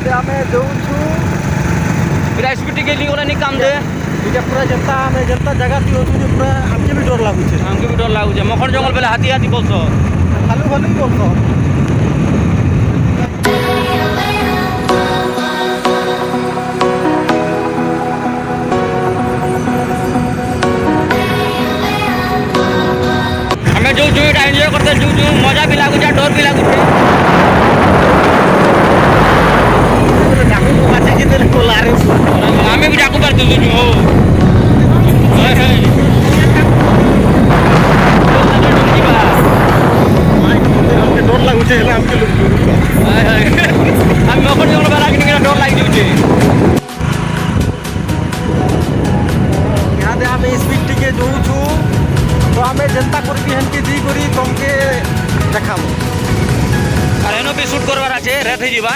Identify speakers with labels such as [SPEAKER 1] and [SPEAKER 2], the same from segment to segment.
[SPEAKER 1] इहादे आमे जाऊछु
[SPEAKER 2] पूरा स्कूटी के लिए नहीं काम दे
[SPEAKER 1] इटा पूरा जनता आमे जनता जगह थी होछु जे पूरा हमके भी डर लागुछे
[SPEAKER 2] हमके भी डर लागू छे मखन जंगल बेले हाथी हाथी बोलछो
[SPEAKER 1] खालू खालू बोलछो
[SPEAKER 2] हमें जो जो एंजॉय करते जो जो मजा भी लागू छे डर भी लागू छे हमें भी डाकू कर दो जो हाय हाय
[SPEAKER 1] हमके डर लागुछे हेला हमके लोग
[SPEAKER 2] हाय हाय हम मखन जंगल बेला के डर लाग जाउछे
[SPEAKER 1] इहादे आमे स्पीड टिके जाऊछु तो आमे जनता करबी हनके दी करी तुमके देखाबो
[SPEAKER 2] আর এনো भी शूट करवार আছে রেথে जीवा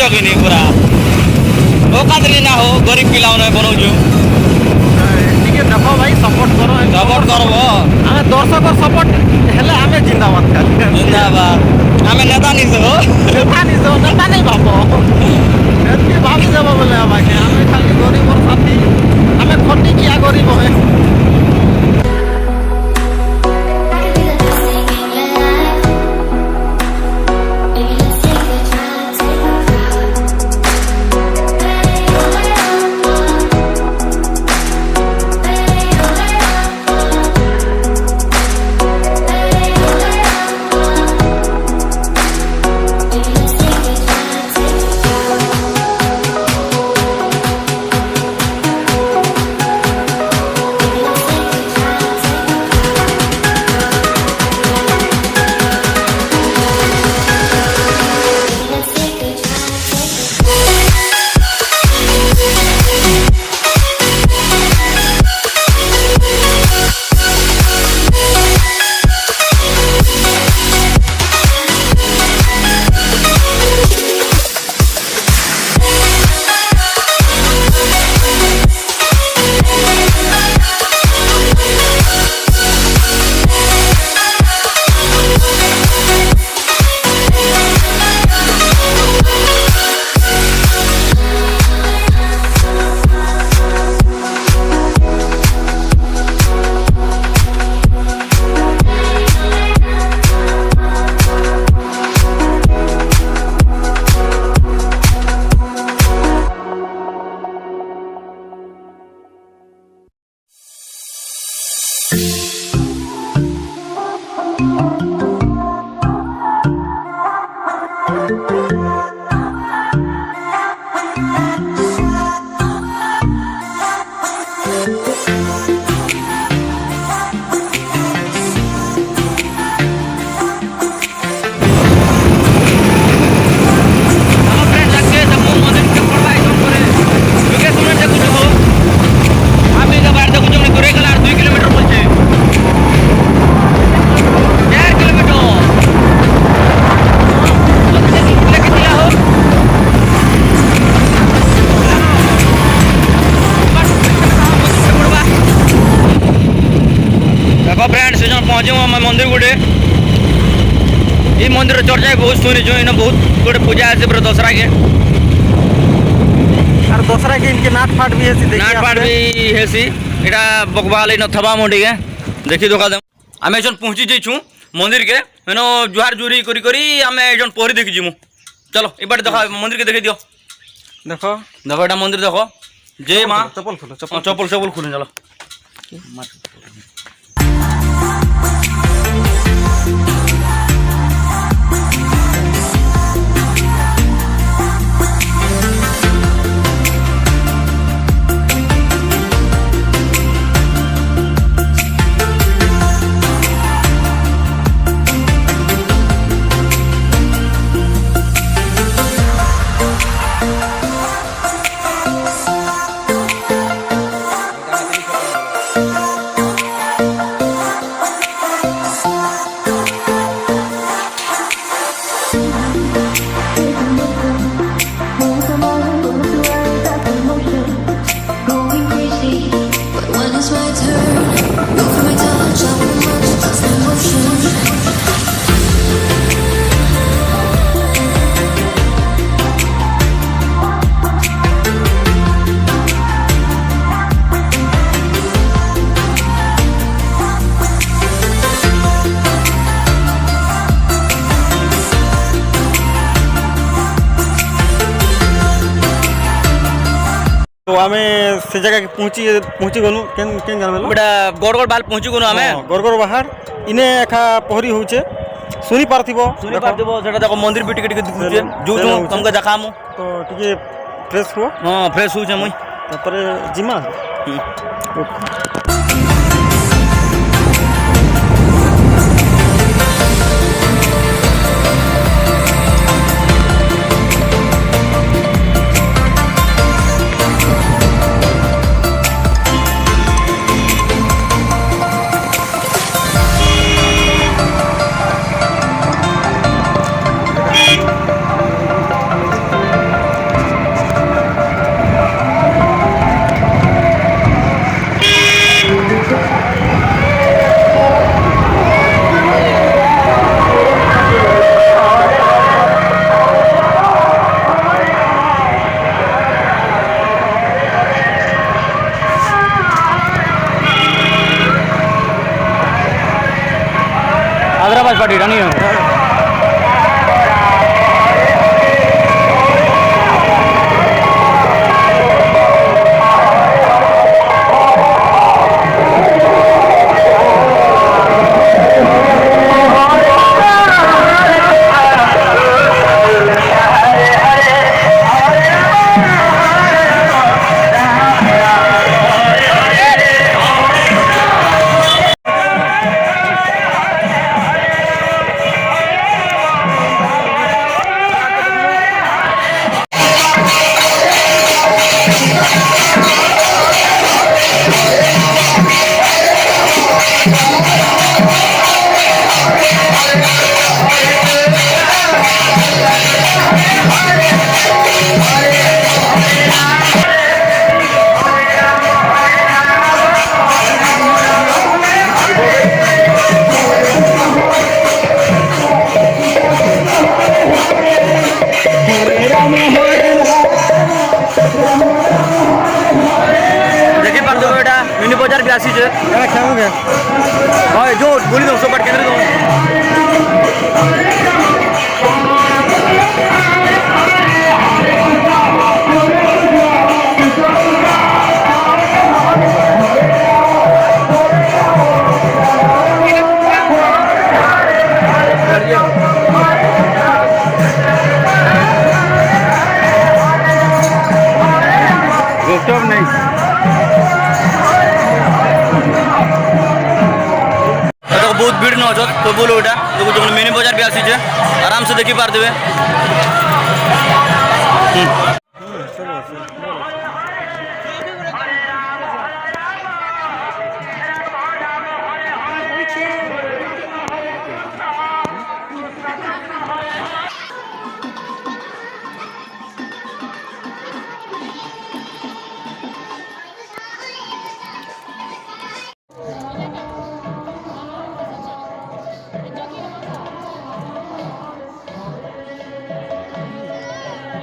[SPEAKER 2] जगनी पूरा औकातली ना हो गरीब पिलाउने बनाउछु
[SPEAKER 1] ठीक है देखो भाई सपोर्ट करो
[SPEAKER 2] सपोर्ट करबो
[SPEAKER 1] आमे दर्शक सपोर्ट हेले आमे जिंदाबाद खाली
[SPEAKER 2] जिंदाबाद आमे नेता निसो
[SPEAKER 1] नेता नहीं भाबो एतके भाबी देबो बोले आमे खाली गरीब और साथी आमे खटी किया गरीब है पहुँचे मैं मंदिर गोटे ये मंदिर चर्चा बहुत शुणी इन बहुत गोटे पूजा है पूरा दशहरा के और दशहरा के इनके नाट फाट भी है
[SPEAKER 2] नाट फाट भी हेसी इटा बकवाल न थबा मुंडी के देखी धोखा दे आम एजन पहुँची जाइछु मंदिर के मेनो जुहार जुरी करी करी आम एजन पहरी देखी जीमु चलो ए बाटे देखा मंदिर के देखी दियो
[SPEAKER 1] देखो
[SPEAKER 2] देखो एटा मंदिर देखो जय माँ
[SPEAKER 1] चप्पल खोलो
[SPEAKER 2] चप्पल खोलो चलो
[SPEAKER 1] आमे से जगह के पहुंची गनु केन गाना बेलो
[SPEAKER 2] बेटा गड़गड़ बाल पहुँची गुनु आमे
[SPEAKER 1] गरगर बाहर इने एखा पहरी होचे सुनी पारथिबो
[SPEAKER 2] सुनी पारथिबो सेटा देखो मंदिर भी टिके टिके दिखुचे जो जो तुमके देखामु
[SPEAKER 1] तो टिके फ्रेश हो
[SPEAKER 2] हां फ्रेश होचे मुई
[SPEAKER 1] तापरे जिमा
[SPEAKER 2] हैदराबाद पार्टी रानी हो देखी पार दो बेटा मिनी बाजार भी आसी छे
[SPEAKER 1] क्या खाओगे
[SPEAKER 2] हां जो बोली दो सब केंद्र दो
[SPEAKER 1] रोकटोक नहीं
[SPEAKER 2] तो बहुत भीड़ न हो तो बोलो बेटा तो जो मिनी बाजार भी आसी छे आराम से देखी पार देबे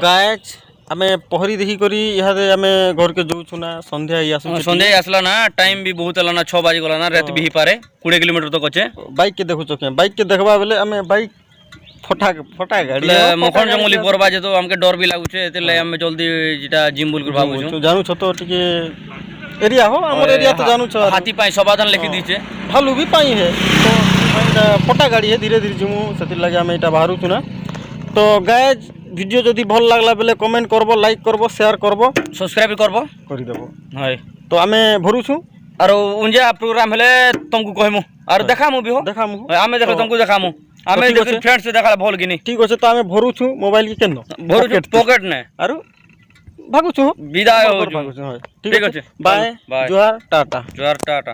[SPEAKER 1] गायज आमे पहरी देखी करी इहादे आमे घर के जाउछु ना संध्या ही आसु
[SPEAKER 2] संध्या आसला ना टाइम भी बहुत हला ना 6 बजे गला ना रात भी ही पारे 20 किलोमीटर तक अच्छे
[SPEAKER 1] बाइक के देखु चके बाइक के देखबा बेले आमे बाइक फटा गाड़ी
[SPEAKER 2] मखन जंगली परबा जे तो हमके डर भी लागुचे एते हमें जल्दी जेटा जिम बोल कर भाबु छु
[SPEAKER 1] जानू छ तो टिके एरिया हो हमर एरिया तो जानू छ
[SPEAKER 2] हाथी पाई समाधान लिखि दी छे
[SPEAKER 1] भालू भी पाई है तो फटा गाड़ी है धीरे धीरे जिमु सेति लागि आमे एटा बाहरु छु ना तो गाइज वीडियो जदि भल लागला बेले कमेंट करबो लाइक करबो शेयर करबो
[SPEAKER 2] सब्सक्राइब करबो
[SPEAKER 1] करि देबो
[SPEAKER 2] हाय
[SPEAKER 1] तो आमे भरू छु
[SPEAKER 2] और उंजा प्रोग्राम हेले तुमको कहमु और देखामु भी हो
[SPEAKER 1] देखामु
[SPEAKER 2] आमे देखो तुमको देखामु आमे देखो फ्रेंड्स से देखला भल गिनी
[SPEAKER 1] ठीक अछि तो आमे भरू छु मोबाइल की केनो
[SPEAKER 2] भरू छु पॉकेट ने
[SPEAKER 1] आरो भागु छु
[SPEAKER 2] विदाय हो
[SPEAKER 1] भागु छु
[SPEAKER 2] ठीक अछि
[SPEAKER 1] बाय
[SPEAKER 2] बाय
[SPEAKER 1] जोहार टाटा
[SPEAKER 2] जोहार टाटा